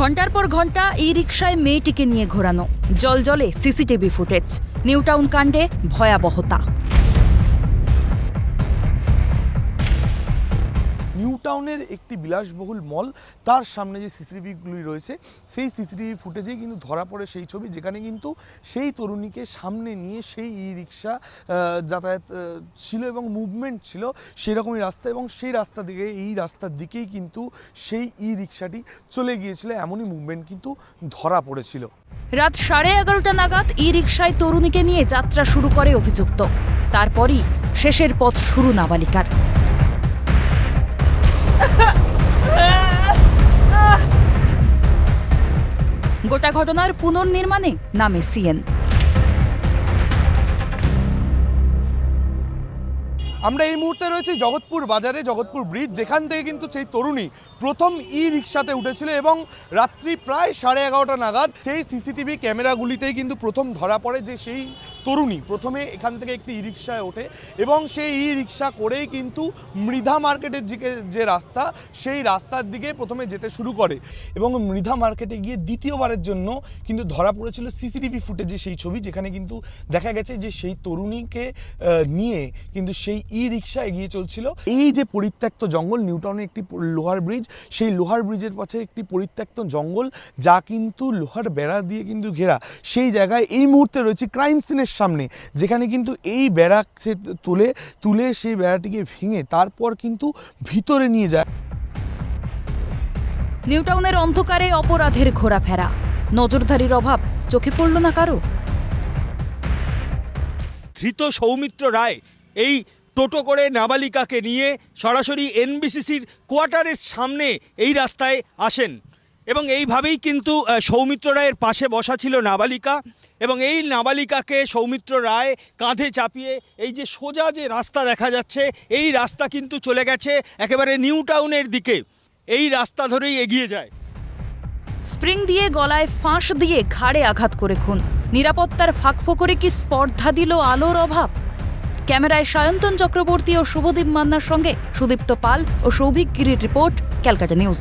ঘন্টার পর ঘন্টা ই রিকশায় মেয়েটিকে নিয়ে ঘোরানো, জলজলে সিসিটিভি ফুটেজ, নিউ টাউন কাণ্ডে ভয়াবহতা। নিউ টাউনের একটি বিলাসবহুল মল, তার সামনে যে সিসিটিভিগুলি রয়েছে সেই সিসিটিভি ফুটেজেই কিন্তু ধরা পড়ে সেই ছবি, যেখানে কিন্তু সেই তরুণীকে সামনে নিয়ে সেই ই রিকশা যাতায়াত ছিল এবং মুভমেন্ট ছিল সেরকমই রাস্তা, এবং সেই রাস্তা দিকে এই রাস্তার দিকেই কিন্তু সেই ই রিকশাটি চলে গিয়েছিল, এমনই মুভমেন্ট কিন্তু ধরা পড়েছিল। রাত 11:30 নাগাদ ই রিকশায় তরুণীকে নিয়ে যাত্রা শুরু করে অভিযুক্ত। তারপরই শেষের পথ শুরু নাবালিকার। গোটা ঘটনার পুনর্নির্মাণে নামে সিএন। আমরা এই মুহূর্তে রয়েছে জগৎপুর বাজারে, জগৎপুর ব্রিজ, যেখান থেকে কিন্তু সেই তরুণী প্রথম ই রিকশাতে উঠেছিল এবং রাত্রি প্রায় 11:30 নাগাদ সেই সিসিটিভি ক্যামেরাগুলিতেই কিন্তু প্রথম ধরা পড়ে যে সেই তরুণী প্রথমে এখান থেকে একটি ই রিকশায় ওঠে এবং সেই ই রিকশা করেই কিন্তু মৃধা মার্কেটের দিকে যে রাস্তা, সেই রাস্তার দিকে প্রথমে যেতে শুরু করে এবং মৃধা মার্কেটে গিয়ে দ্বিতীয়বারের জন্য কিন্তু ধরা পড়েছিল সিসিটিভি ফুটেজে সেই ছবি, যেখানে কিন্তু দেখা গেছে যে সেই তরুণীকে নিয়ে কিন্তু সেই ই রিকশা এগিয়ে চলছিল। এই যে পরিত্যক্ত জঙ্গল, নিউ টাউনের একটি লোহার ব্রিজ, সেই লোহার ব্রিজের পাশে একটি পরিত্যক্ত জঙ্গল, যা কিন্তু লোহার বেড়া দিয়ে কিন্তু ঘেরা। সেই জায়গায় এই মুহূর্তে রয়েছে ক্রাইম সিনের সামনে, যেখানে কিন্তু এই বেড়া তুলে সেই বেড়াটিকে ভেঙে তারপর কিন্তু ভিতরে নিয়ে যায়। নিউ টাউনের অন্ধকারে অপরাধের ঘোরাফেরা, নজরদারির অভাব চোখে পড়ল না কারো? ধৃত সৌমিত্র রায় এই টোটো করে নাবালিকাকে নিয়ে সরাসরি এনবিসিসির কোয়ার্টারের সামনে এই রাস্তায় আসেন এবং এইভাবেই কিন্তু সৌমিত্র রায়ের পাশে বসা ছিল নাবালিকা এবং এই নাবালিকাকে সৌমিত্র রায় কাঁধে চাপিয়ে এই যে সোজা যে রাস্তা দেখা যাচ্ছে, এই রাস্তা কিন্তু চলে গেছে একেবারে নিউ টাউনের দিকে। এই রাস্তা ধরেই এগিয়ে যায়। স্প্রিং দিয়ে গলায় ফাঁস দিয়ে ঘাড়ে আঘাত করে খুন, নিরাপত্তার ফাঁকফোকরে কি স্পর্ধা দিল আলোর অভাব? ক্যামেরায় সায়ন্তন চক্রবর্তী ও শুভদীপ মান্নার সঙ্গে সুদীপ্ত পাল ও সৌভিক গিরির রিপোর্ট, ক্যালকাটা নিউজ।